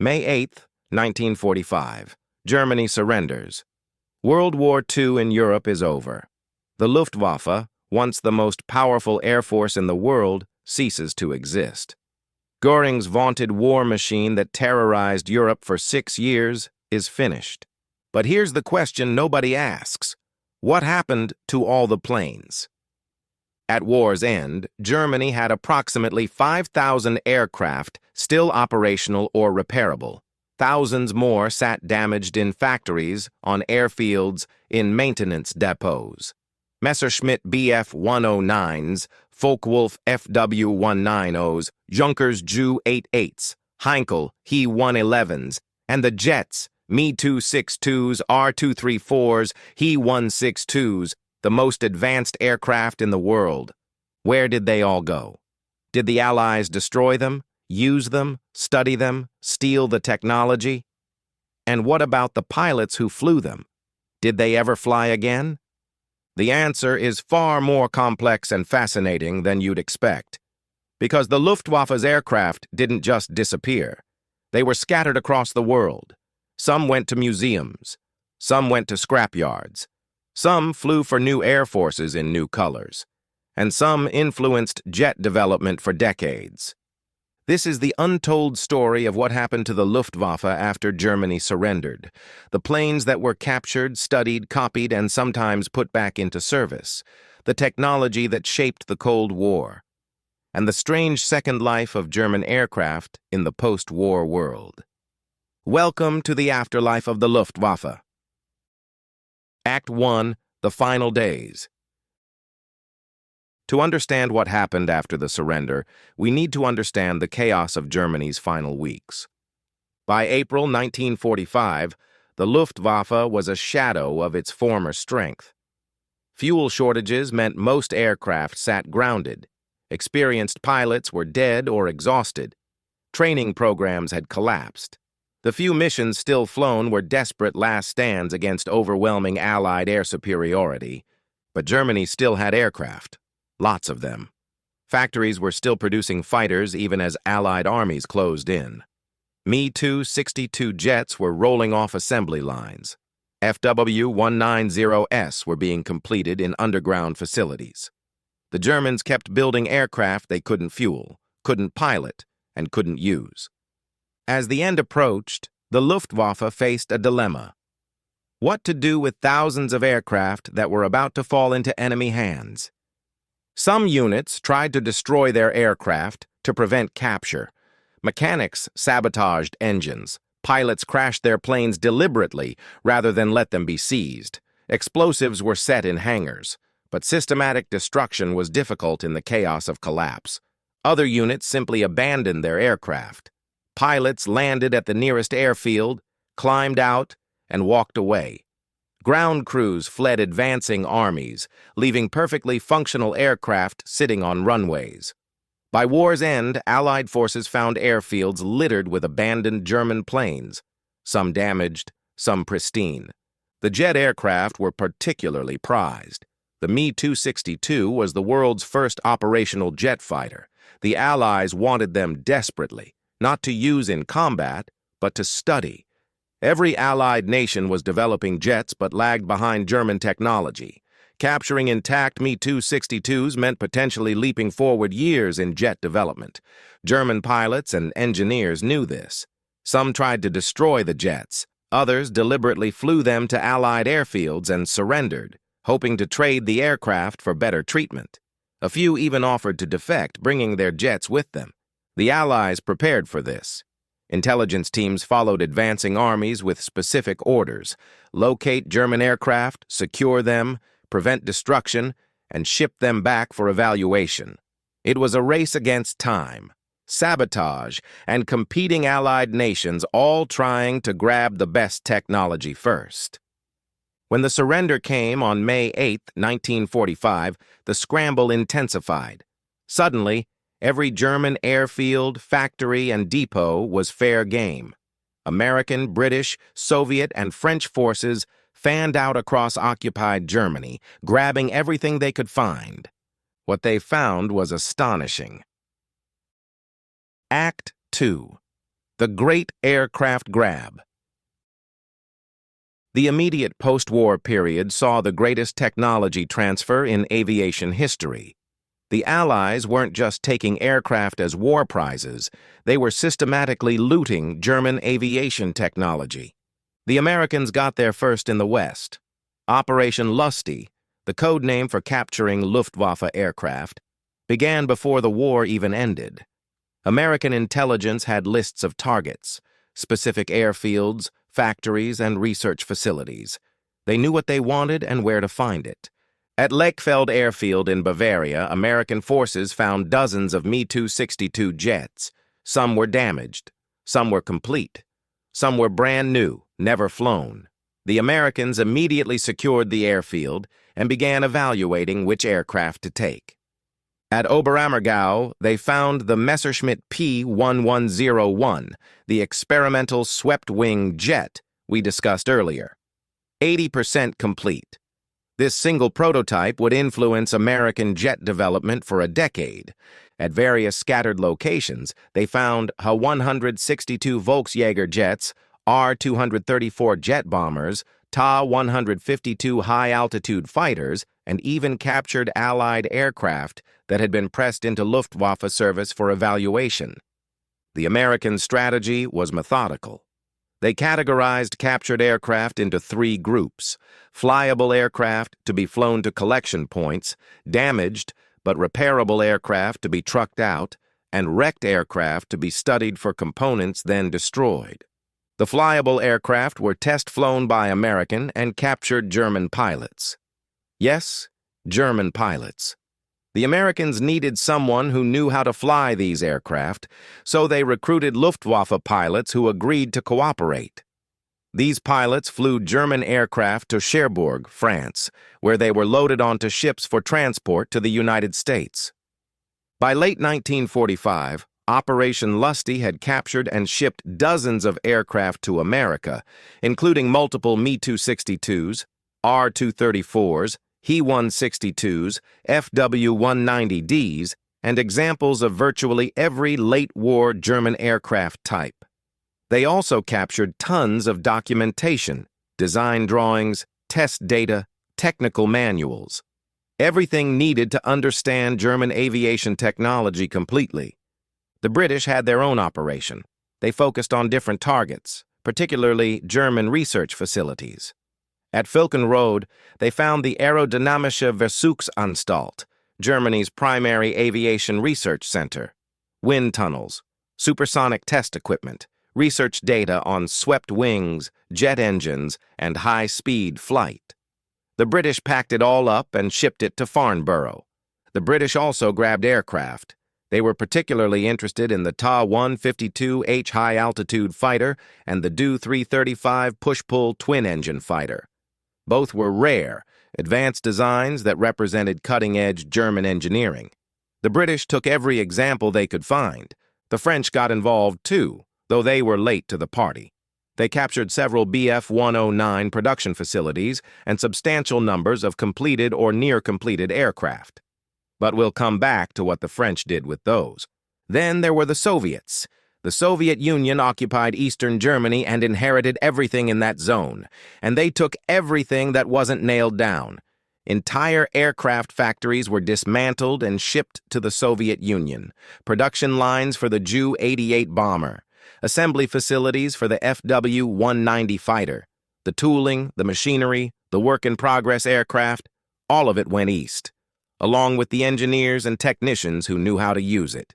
May 8, 1945. Germany surrenders. World War II in Europe is over. The Luftwaffe, once the most powerful air force in the world, ceases to exist. Göring's vaunted war machine that terrorized Europe for 6 years is finished. But here's the question nobody asks. What happened to all the planes? At war's end, Germany had approximately 5,000 aircraft still operational or repairable. Thousands more sat damaged in factories, on airfields, in maintenance depots. Messerschmitt Bf-109s, Focke-Wulf Fw-190s, Junkers Ju-88s, Heinkel He-111s, and the jets, Me-262s, R-234s, He-162s, the most advanced aircraft in the world. Where did they all go? Did the Allies destroy them, use them, study them, steal the technology? And what about the pilots who flew them? Did they ever fly again? The answer is far more complex and fascinating than you'd expect. Because the Luftwaffe's aircraft didn't just disappear. They were scattered across the world. Some went to museums. Some went to scrapyards. Some flew for new air forces in new colors. And some influenced jet development for decades. This is the untold story of what happened to the Luftwaffe after Germany surrendered. The planes that were captured, studied, copied, and sometimes put back into service. The technology that shaped the Cold War. And the strange second life of German aircraft in the post-war world. Welcome to the afterlife of the Luftwaffe. Act 1, The Final Days. To understand what happened after the surrender, we need to understand the chaos of Germany's final weeks. By April 1945, the Luftwaffe was a shadow of its former strength. Fuel shortages meant most aircraft sat grounded. Experienced pilots were dead or exhausted. Training programs had collapsed. The few missions still flown were desperate last stands against overwhelming Allied air superiority. But Germany still had aircraft. Lots of them. Factories were still producing fighters even as Allied armies closed in. Me-262 jets were rolling off assembly lines. FW-190s were being completed in underground facilities. The Germans kept building aircraft they couldn't fuel, couldn't pilot, and couldn't use. As the end approached, the Luftwaffe faced a dilemma. What to do with thousands of aircraft that were about to fall into enemy hands? Some units tried to destroy their aircraft to prevent capture. Mechanics sabotaged engines. Pilots crashed their planes deliberately rather than let them be seized. Explosives were set in hangars. But systematic destruction was difficult in the chaos of collapse. Other units simply abandoned their aircraft. Pilots landed at the nearest airfield, climbed out, and walked away. Ground crews fled advancing armies, leaving perfectly functional aircraft sitting on runways. By war's end, Allied forces found airfields littered with abandoned German planes, some damaged, some pristine. The jet aircraft were particularly prized. The Me-262 was the world's first operational jet fighter. The Allies wanted them desperately, not to use in combat, but to study. Every Allied nation was developing jets but lagged behind German technology. Capturing intact Me-262s meant potentially leaping forward years in jet development. German pilots and engineers knew this. Some tried to destroy the jets. Others deliberately flew them to Allied airfields and surrendered, hoping to trade the aircraft for better treatment. A few even offered to defect, bringing their jets with them. The Allies prepared for this. Intelligence teams followed advancing armies with specific orders: locate German aircraft, secure them, prevent destruction, and ship them back for evaluation. It was a race against time, sabotage, and competing Allied nations all trying to grab the best technology first. When the surrender came on May 8, 1945, the scramble intensified. Suddenly, every German airfield, factory, and depot was fair game. American, British, Soviet, and French forces fanned out across occupied Germany, grabbing everything they could find. What they found was astonishing. Act 2. The Great Aircraft Grab. The immediate post-war period saw the greatest technology transfer in aviation history. The Allies weren't just taking aircraft as war prizes, they were systematically looting German aviation technology. The Americans got there first in the West. Operation Lusty, the code name for capturing Luftwaffe aircraft, began before the war even ended. American intelligence had lists of targets, specific airfields, factories, and research facilities. They knew what they wanted and where to find it. At Lechfeld Airfield in Bavaria, American forces found dozens of Mi-262 jets. Some were damaged, some were complete, some were brand new, never flown. The Americans immediately secured the airfield and began evaluating which aircraft to take. At Oberammergau, they found the Messerschmitt P-1101, the experimental swept-wing jet we discussed earlier. 80% complete. This single prototype would influence American jet development for a decade. At various scattered locations, they found Ha-162 Volksjäger jets, R-234 jet bombers, Ta-152 high-altitude fighters, and even captured Allied aircraft that had been pressed into Luftwaffe service for evaluation. The American strategy was methodical. They categorized captured aircraft into three groups: flyable aircraft to be flown to collection points, damaged but repairable aircraft to be trucked out, and wrecked aircraft to be studied for components then destroyed. The flyable aircraft were test-flown by American and captured German pilots. Yes, German pilots. The Americans needed someone who knew how to fly these aircraft, so they recruited Luftwaffe pilots who agreed to cooperate. These pilots flew German aircraft to Cherbourg, France, where they were loaded onto ships for transport to the United States. By late 1945, Operation Lusty had captured and shipped dozens of aircraft to America, including multiple Mi-262s, R-234s, He-162s, FW-190Ds, and examples of virtually every late-war German aircraft type. They also captured tons of documentation, design drawings, test data, technical manuals. Everything needed to understand German aviation technology completely. The British had their own operation. They focused on different targets, particularly German research facilities. At Völkenrode, they found the Aerodynamische Versuchsanstalt, Germany's primary aviation research center, wind tunnels, supersonic test equipment, research data on swept wings, jet engines, and high-speed flight. The British packed it all up and shipped it to Farnborough. The British also grabbed aircraft. They were particularly interested in the Ta-152H high-altitude fighter and the Do-335 push-pull twin-engine fighter. Both were rare, advanced designs that represented cutting-edge German engineering. The British took every example they could find. The French got involved too, though they were late to the party. They captured several Bf-109 production facilities and substantial numbers of completed or near-completed aircraft. But we'll come back to what the French did with those. Then there were the Soviets. The Soviet Union occupied Eastern Germany and inherited everything in that zone, and they took everything that wasn't nailed down. Entire aircraft factories were dismantled and shipped to the Soviet Union. Production lines for the Ju-88 bomber, assembly facilities for the FW-190 fighter, the tooling, the machinery, the work-in-progress aircraft, all of it went east, along with the engineers and technicians who knew how to use it.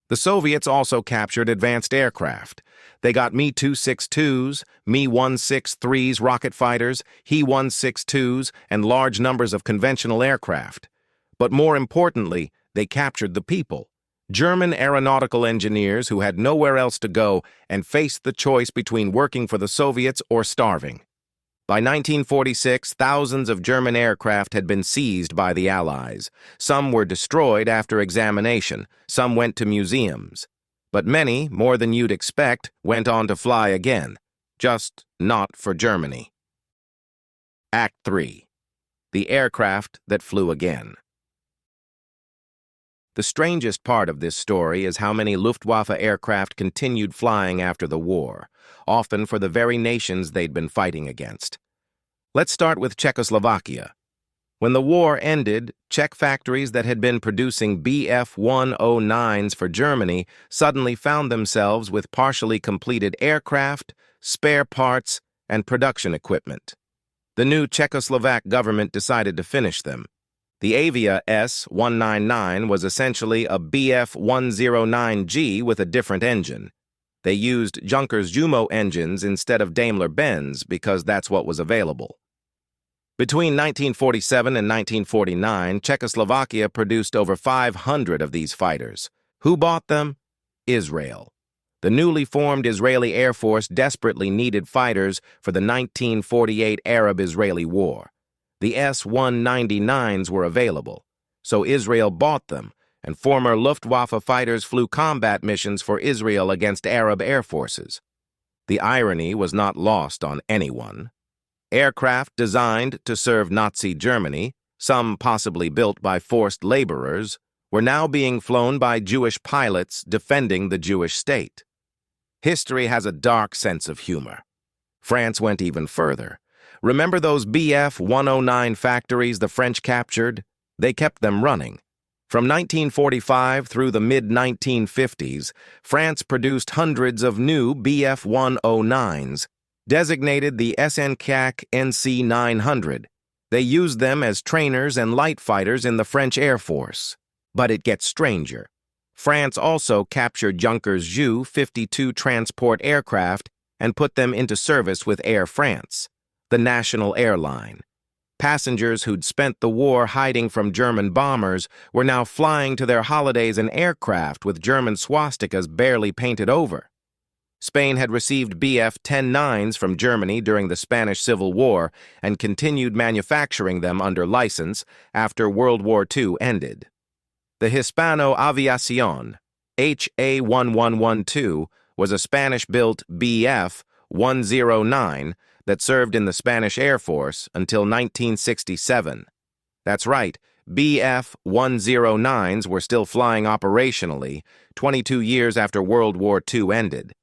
The Soviets also captured advanced aircraft. They got Mi-262s, Mi-163s rocket fighters, He-162s, and large numbers of conventional aircraft. But more importantly, they captured the people. German aeronautical engineers who had nowhere else to go and faced the choice between working for the Soviets or starving. By 1946, thousands of German aircraft had been seized by the Allies. Some were destroyed after examination, some went to museums. But many, more than you'd expect, went on to fly again. Just not for Germany. Act 3. The aircraft that flew again. The strangest part of this story is how many Luftwaffe aircraft continued flying after the war, often for the very nations they'd been fighting against. Let's start with Czechoslovakia. When the war ended, Czech factories that had been producing Bf-109s for Germany suddenly found themselves with partially completed aircraft, spare parts, and production equipment. The new Czechoslovak government decided to finish them. The Avia S-199 was essentially a Bf-109G with a different engine. They used Junkers Jumo engines instead of Daimler-Benz because that's what was available. Between 1947 and 1949, Czechoslovakia produced over 500 of these fighters. Who bought them? Israel. The newly formed Israeli Air Force desperately needed fighters for the 1948 Arab-Israeli War. The S-199s were available, so Israel bought them, and former Luftwaffe fighters flew combat missions for Israel against Arab air forces. The irony was not lost on anyone. Aircraft designed to serve Nazi Germany, some possibly built by forced laborers, were now being flown by Jewish pilots defending the Jewish state. History has a dark sense of humor. France went even further. Remember those Bf-109 factories the French captured? They kept them running. From 1945 through the mid-1950s, France produced hundreds of new Bf-109s, designated the SNCAC NC-900. They used them as trainers and light fighters in the French Air Force. But it gets stranger. France also captured Junkers Ju-52 transport aircraft and put them into service with Air France, the national airline. Passengers who'd spent the war hiding from German bombers were now flying to their holidays in aircraft with German swastikas barely painted over. Spain had received Bf-109s from Germany during the Spanish Civil War and continued manufacturing them under license after World War II ended. The Hispano Aviation, HA-1112, was a Spanish-built Bf-109 that served in the Spanish Air Force until 1967. That's right, Bf-109s were still flying operationally 22 years after World War II ended.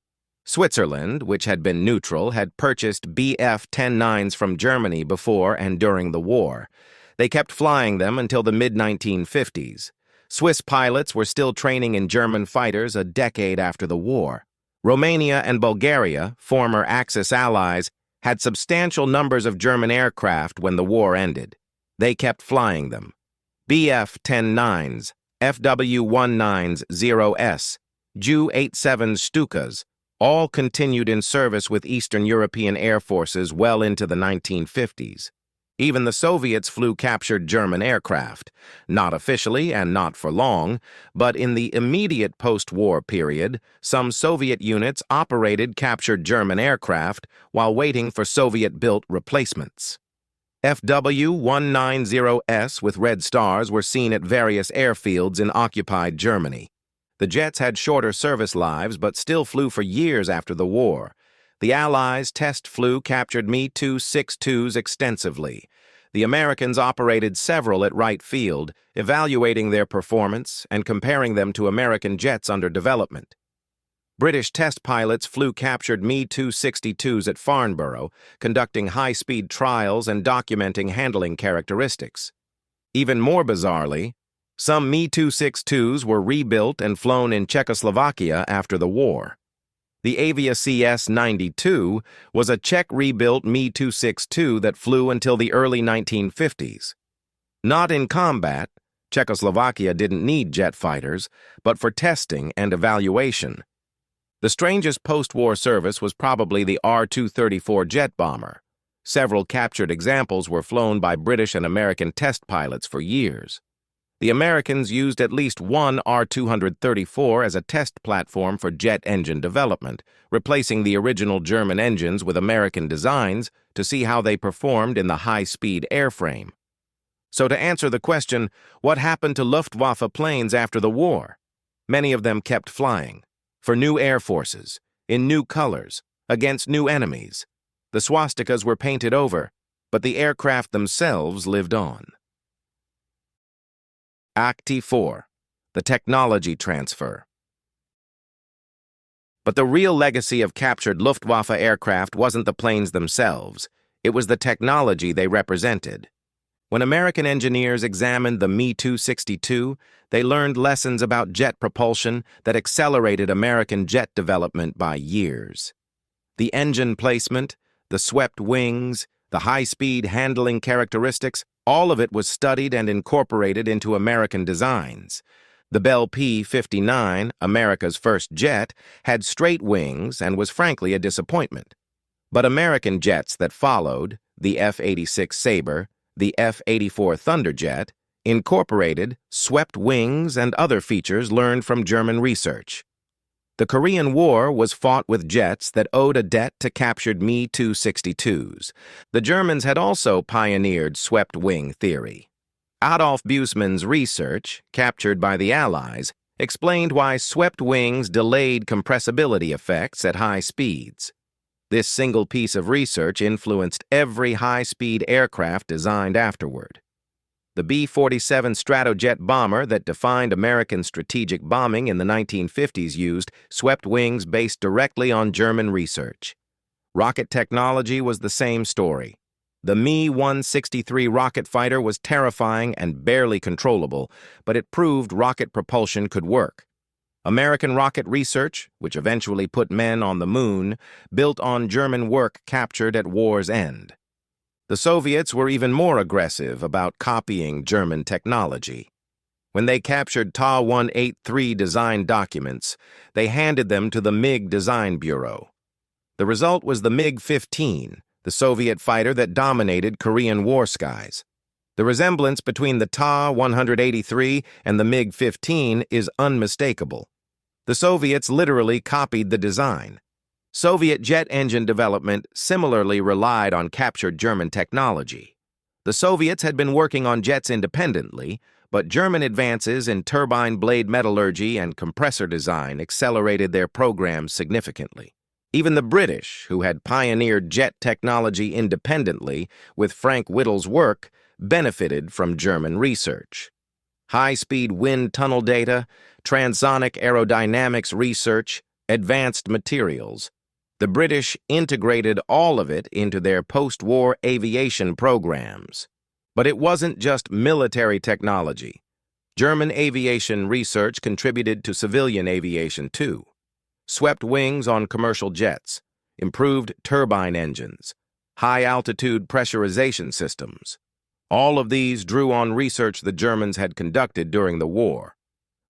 Switzerland, which had been neutral, had purchased Bf-109s from Germany before and during the war. They kept flying them until the mid-1950s. Swiss pilots were still training in German fighters a decade after the war. Romania and Bulgaria, former Axis allies, had substantial numbers of German aircraft when the war ended. They kept flying them. Bf-109s, FW-19s 0S, Ju-87 Stukas, all continued in service with Eastern European air forces well into the 1950s. Even the Soviets flew captured German aircraft, not officially and not for long, but in the immediate post-war period, some Soviet units operated captured German aircraft while waiting for Soviet-built replacements. FW-190S with red stars were seen at various airfields in occupied Germany. The jets had shorter service lives but still flew for years after the war. The Allies test flew captured Me-262s extensively. The Americans operated several at Wright Field, evaluating their performance and comparing them to American jets under development. British test pilots flew captured Me-262s at Farnborough, conducting high-speed trials and documenting handling characteristics. Even more bizarrely, some Me-262s were rebuilt and flown in Czechoslovakia after the war. The Avia CS-92 was a Czech-rebuilt Me-262 that flew until the early 1950s. Not in combat, Czechoslovakia didn't need jet fighters, but for testing and evaluation. The strangest post-war service was probably the R-234 jet bomber. Several captured examples were flown by British and American test pilots for years. The Americans used at least one R-234 as a test platform for jet engine development, replacing the original German engines with American designs to see how they performed in the high-speed airframe. So to answer the question, what happened to Luftwaffe planes after the war? Many of them kept flying, for new air forces, in new colors, against new enemies. The swastikas were painted over, but the aircraft themselves lived on. Act 4. the technology transfer. But the real legacy of captured Luftwaffe aircraft wasn't the planes themselves. It was the technology they represented. When American engineers examined the Me-262, they learned lessons about jet propulsion that accelerated American jet development by years. The engine placement, the swept wings, the high-speed handling characteristics, all of it was studied and incorporated into American designs. The Bell P-59, America's first jet, had straight wings and was frankly a disappointment. But American jets that followed, the F-86 Sabre, the F-84 Thunderjet, incorporated swept wings and other features learned from German research. The Korean War was fought with jets that owed a debt to captured Me-262s. The Germans had also pioneered swept wing theory. Adolf Bussmann's research, captured by the Allies, explained why swept wings delayed compressibility effects at high speeds. This single piece of research influenced every high-speed aircraft designed afterward. The B-47 Stratojet bomber that defined American strategic bombing in the 1950s used swept wings based directly on German research. Rocket technology was the same story. The Me-163 rocket fighter was terrifying and barely controllable, but it proved rocket propulsion could work. American rocket research, which eventually put men on the moon, built on German work captured at war's end. The Soviets were even more aggressive about copying German technology. When they captured Ta-183 design documents, they handed them to the MiG Design Bureau. The result was the MiG-15, the Soviet fighter that dominated Korean war skies. The resemblance between the Ta-183 and the MiG-15 is unmistakable. The Soviets literally copied the design. Soviet jet engine development similarly relied on captured German technology. The Soviets had been working on jets independently, but German advances in turbine blade metallurgy and compressor design accelerated their programs significantly. Even the British, who had pioneered jet technology independently with Frank Whittle's work, benefited from German research. High-speed wind tunnel data, transonic aerodynamics research, advanced materials. The British integrated all of it into their post-war aviation programs. But it wasn't just military technology. German aviation research contributed to civilian aviation too. Swept wings on commercial jets, improved turbine engines, high-altitude pressurization systems. All of these drew on research the Germans had conducted during the war.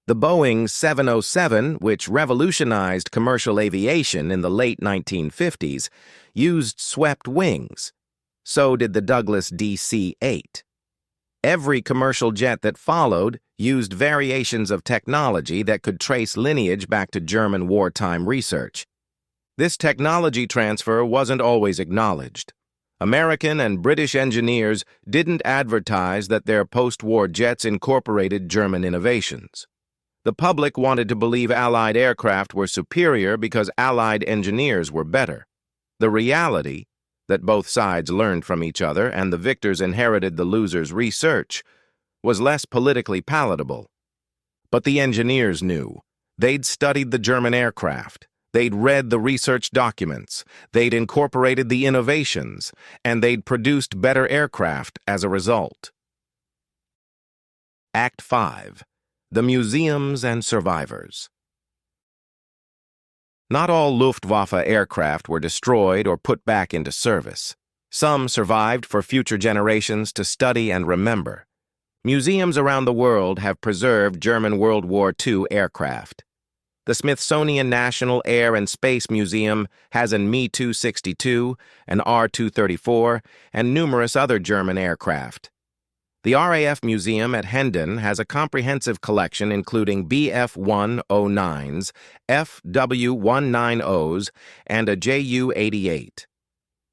The Boeing 707, which revolutionized commercial aviation in the late 1950s, used swept wings. So did the Douglas DC-8. Every commercial jet that followed used variations of technology that could trace lineage back to German wartime research. This technology transfer wasn't always acknowledged. American and British engineers didn't advertise that their post-war jets incorporated German innovations. The public wanted to believe Allied aircraft were superior because Allied engineers were better. The reality, that both sides learned from each other and the victors inherited the losers' research, was less politically palatable. But the engineers knew. They'd studied the German aircraft. They'd read the research documents. They'd incorporated the innovations. And they'd produced better aircraft as a result. Act 5. The Museums and Survivors. Not all Luftwaffe aircraft were destroyed or put back into service. Some survived for future generations to study and remember. Museums around the world have preserved German World War II aircraft. The Smithsonian National Air and Space Museum has an Me-262, an R-234, and numerous other German aircraft. The RAF Museum at Hendon has a comprehensive collection including Bf-109s, FW-190s, and a Ju-88.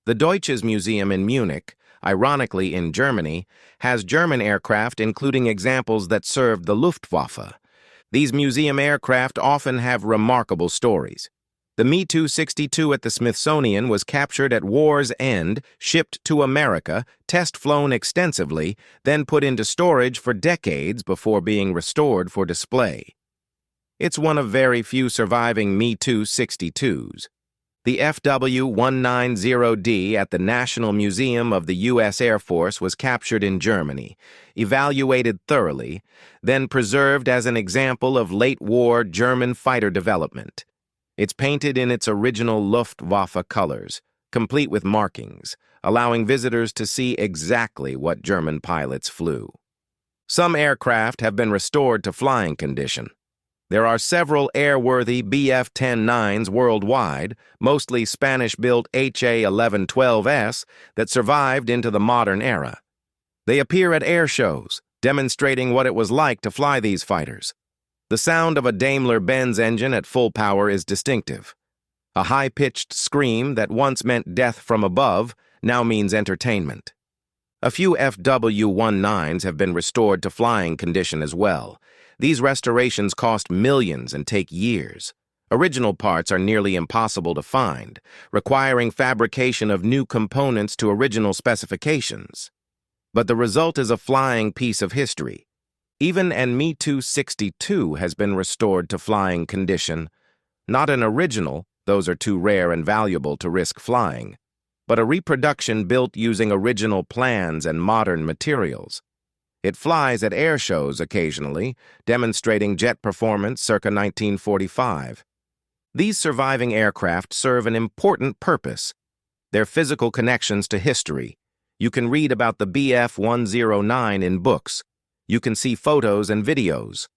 The Deutsches Museum in Munich, ironically in Germany, has German aircraft including examples that served the Luftwaffe. These museum aircraft often have remarkable stories. The Me-262 at the Smithsonian was captured at war's end, shipped to America, test-flown extensively, then put into storage for decades before being restored for display. It's one of very few surviving Me-262s. The FW-190D at the National Museum of the U.S. Air Force was captured in Germany, evaluated thoroughly, then preserved as an example of late-war German fighter development. It's painted in its original Luftwaffe colors, complete with markings, allowing visitors to see exactly what German pilots flew. Some aircraft have been restored to flying condition. There are several airworthy Bf-10-9s worldwide, mostly Spanish-built HA-1112S, that survived into the modern era. They appear at air shows, demonstrating what it was like to fly these fighters. The sound of a Daimler-Benz engine at full power is distinctive. A high-pitched scream that once meant death from above now means entertainment. A few FW-19s have been restored to flying condition as well. These restorations cost millions and take years. Original parts are nearly impossible to find, requiring fabrication of new components to original specifications. But the result is a flying piece of history. Even an Me-262 has been restored to flying condition. Not an original, those are too rare and valuable to risk flying, but a reproduction built using original plans and modern materials. It flies at air shows occasionally, demonstrating jet performance circa 1945. These surviving aircraft serve an important purpose. Their physical connections to history. You can read about the Bf-109 in books. You can see photos and videos.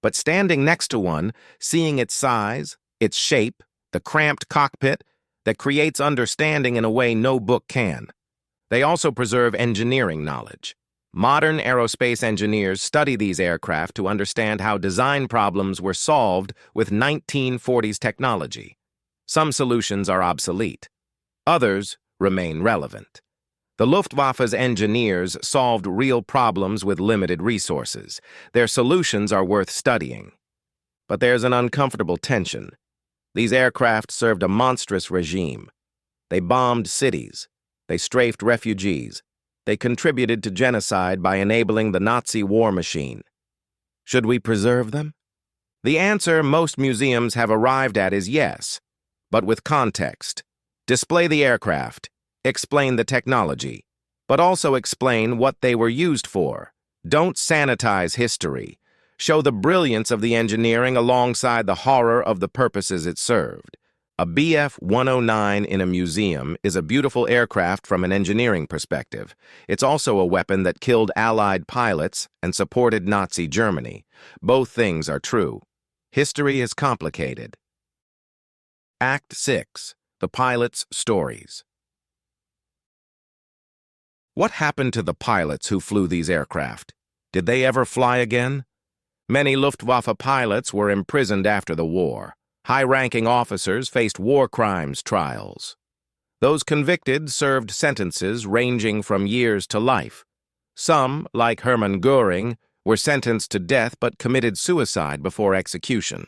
But standing next to one, seeing its size, its shape, the cramped cockpit, that creates understanding in a way no book can. They also preserve engineering knowledge. Modern aerospace engineers study these aircraft to understand how design problems were solved with 1940s technology. Some solutions are obsolete. Others remain relevant. The Luftwaffe's engineers solved real problems with limited resources. Their solutions are worth studying. But there's an uncomfortable tension. These aircraft served a monstrous regime. They bombed cities. They strafed refugees. They contributed to genocide by enabling the Nazi war machine. Should we preserve them? The answer most museums have arrived at is yes, but with context. Display the aircraft. Explain the technology, but also explain what they were used for. Don't sanitize history. Show the brilliance of the engineering alongside the horror of the purposes it served. A Bf-109 in a museum is a beautiful aircraft from an engineering perspective. It's also a weapon that killed Allied pilots and supported Nazi Germany. Both things are true. History is complicated. Act 6. The Pilots' Stories. What happened to the pilots who flew these aircraft? Did they ever fly again? Many Luftwaffe pilots were imprisoned after the war. High-ranking officers faced war crimes trials. Those convicted served sentences ranging from years to life. Some, like Hermann Göring, were sentenced to death but committed suicide before execution.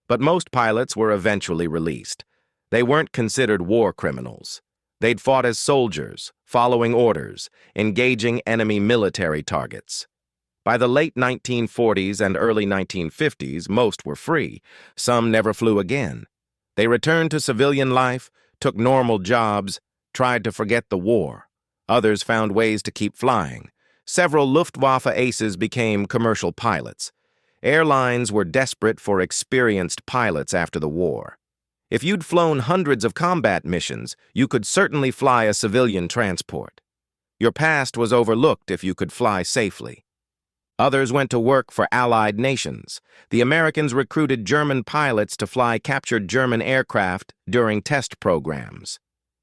But most pilots were eventually released. They weren't considered war criminals. They'd fought as soldiers, following orders, engaging enemy military targets. By the late 1940s and early 1950s, most were free. Some never flew again. They returned to civilian life, took normal jobs, tried to forget the war. Others found ways to keep flying. Several Luftwaffe aces became commercial pilots. Airlines were desperate for experienced pilots after the war. If you'd flown hundreds of combat missions, you could certainly fly a civilian transport. Your past was overlooked if you could fly safely. Others went to work for Allied nations. The Americans recruited German pilots to fly captured German aircraft during test programs.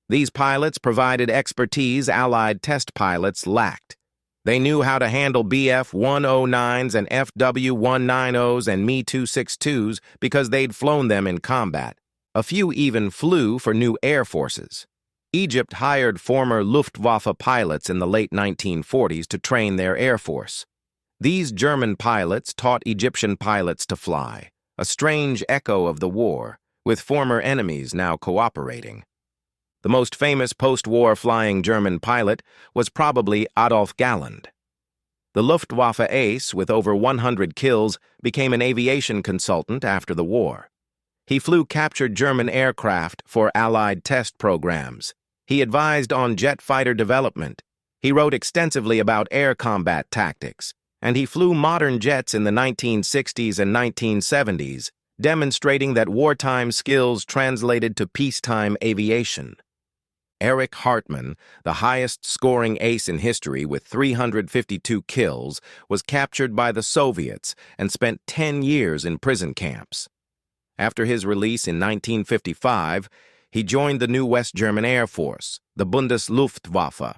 These pilots provided expertise Allied test pilots lacked. They knew how to handle Bf-109s and FW-190s and Me-262s because they'd flown them in combat. A few even flew for new air forces. Egypt hired former Luftwaffe pilots in the late 1940s to train their air force. These German pilots taught Egyptian pilots to fly, a strange echo of the war, with former enemies now cooperating. The most famous post-war flying German pilot was probably Adolf Galland. The Luftwaffe ace, with over 100 kills, became an aviation consultant after the war. He flew captured German aircraft for Allied test programs. He advised on jet fighter development. He wrote extensively about air combat tactics, and he flew modern jets in the 1960s and 1970s, demonstrating that wartime skills translated to peacetime aviation. Erich Hartmann, the highest-scoring ace in history with 352 kills, was captured by the Soviets and spent 10 years in prison camps. After his release in 1955, he joined the new West German Air Force, the Bundesluftwaffe,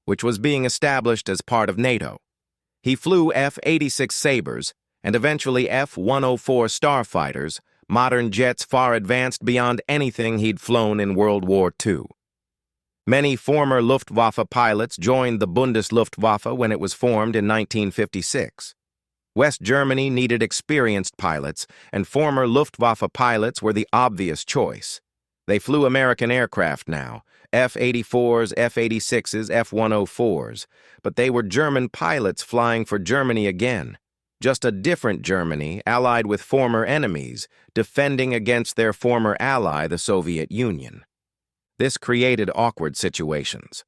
which was being established as part of NATO. He flew F-86 Sabres and eventually F-104 Starfighters, modern jets far advanced beyond anything he'd flown in World War II. Many former Luftwaffe pilots joined the Bundesluftwaffe when it was formed in 1956. West Germany needed experienced pilots, and former Luftwaffe pilots were the obvious choice. They flew American aircraft now, F-84s, F-86s, F-104s, but they were German pilots flying for Germany again, just a different Germany allied with former enemies, defending against their former ally, the Soviet Union. This created awkward situations.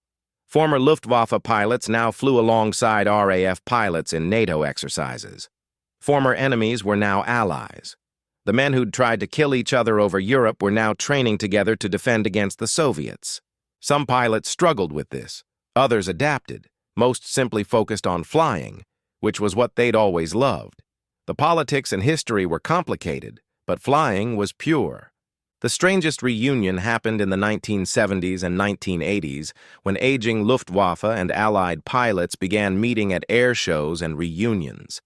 Former Luftwaffe pilots now flew alongside RAF pilots in NATO exercises. Former enemies were now allies. The men who'd tried to kill each other over Europe were now training together to defend against the Soviets. Some pilots struggled with this. Others adapted, most simply focused on flying, which was what they'd always loved. The politics and history were complicated, but flying was pure. The strangest reunion happened in the 1970s and 1980s when aging Luftwaffe and Allied pilots began meeting at air shows and reunions.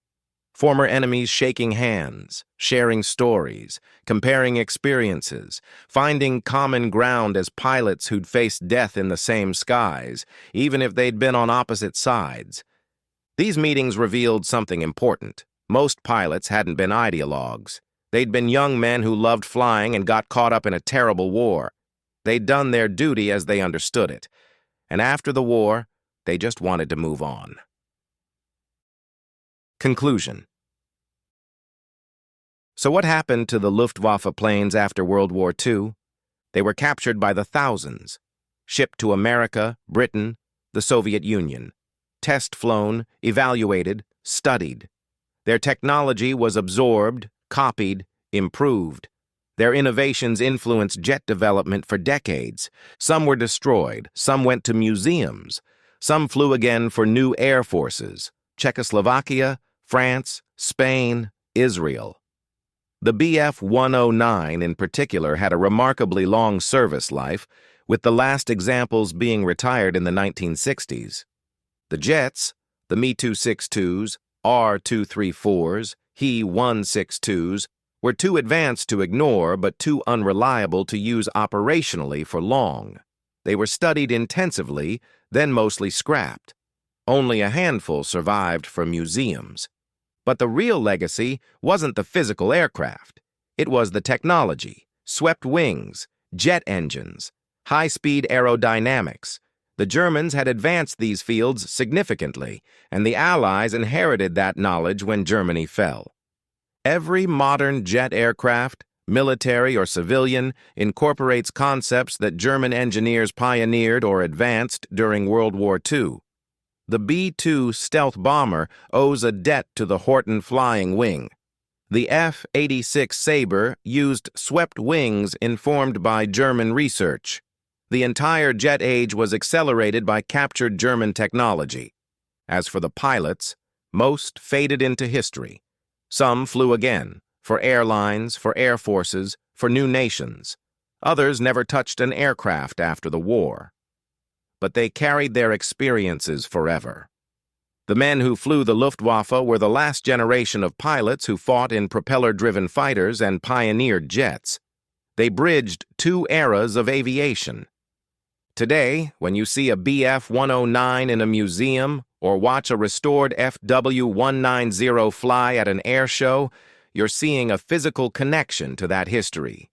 Former enemies shaking hands, sharing stories, comparing experiences, finding common ground as pilots who'd faced death in the same skies, even if they'd been on opposite sides. These meetings revealed something important. Most pilots hadn't been ideologues. They'd been young men who loved flying and got caught up in a terrible war. They'd done their duty as they understood it. And after the war, they just wanted to move on. Conclusion. So what happened to the Luftwaffe planes after World War II? They were captured by the thousands, shipped to America, Britain, the Soviet Union, test-flown, evaluated, studied. Their technology was absorbed, copied, improved. Their innovations influenced jet development for decades. Some were destroyed, some went to museums, some flew again for new air forces, Czechoslovakia, France, Spain, Israel. The Bf-109 in particular had a remarkably long service life, with the last examples being retired in the 1960s. The jets, the Me-262s, R-234s, He-162s, were too advanced to ignore but too unreliable to use operationally for long. They were studied intensively, then mostly scrapped. Only a handful survived for museums. But the real legacy wasn't the physical aircraft. It was the technology, swept wings, jet engines, high-speed aerodynamics. The Germans had advanced these fields significantly, and the Allies inherited that knowledge when Germany fell. Every modern jet aircraft, military or civilian, incorporates concepts that German engineers pioneered or advanced during World War II. The B-2 stealth bomber owes a debt to the Horten flying wing. The F-86 Sabre used swept wings informed by German research. The entire jet age was accelerated by captured German technology. As for the pilots, most faded into history. Some flew again, for airlines, for air forces, for new nations. Others never touched an aircraft after the war. But they carried their experiences forever. The men who flew the Luftwaffe were the last generation of pilots who fought in propeller-driven fighters and pioneered jets. They bridged two eras of aviation. Today, when you see a Bf-109 in a museum or watch a restored FW-190 fly at an air show, you're seeing a physical connection to that history.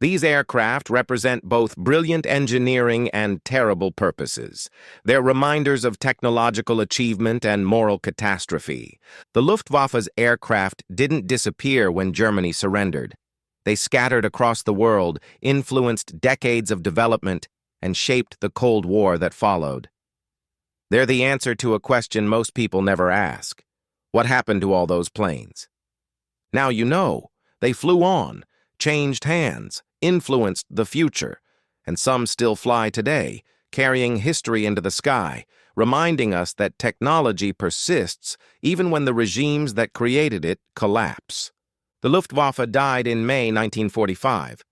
These aircraft represent both brilliant engineering and terrible purposes. They're reminders of technological achievement and moral catastrophe. The Luftwaffe's aircraft didn't disappear when Germany surrendered. They scattered across the world, influenced decades of development, and shaped the Cold War that followed. They're the answer to a question most people never ask. What happened to all those planes? Now you know. They flew on, changed hands, influenced the future, and some still fly today, carrying history into the sky, reminding us that technology persists even when the regimes that created it collapse. The Luftwaffe died in May 1945,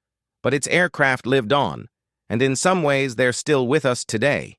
but its aircraft lived on, and in some ways they're still with us today.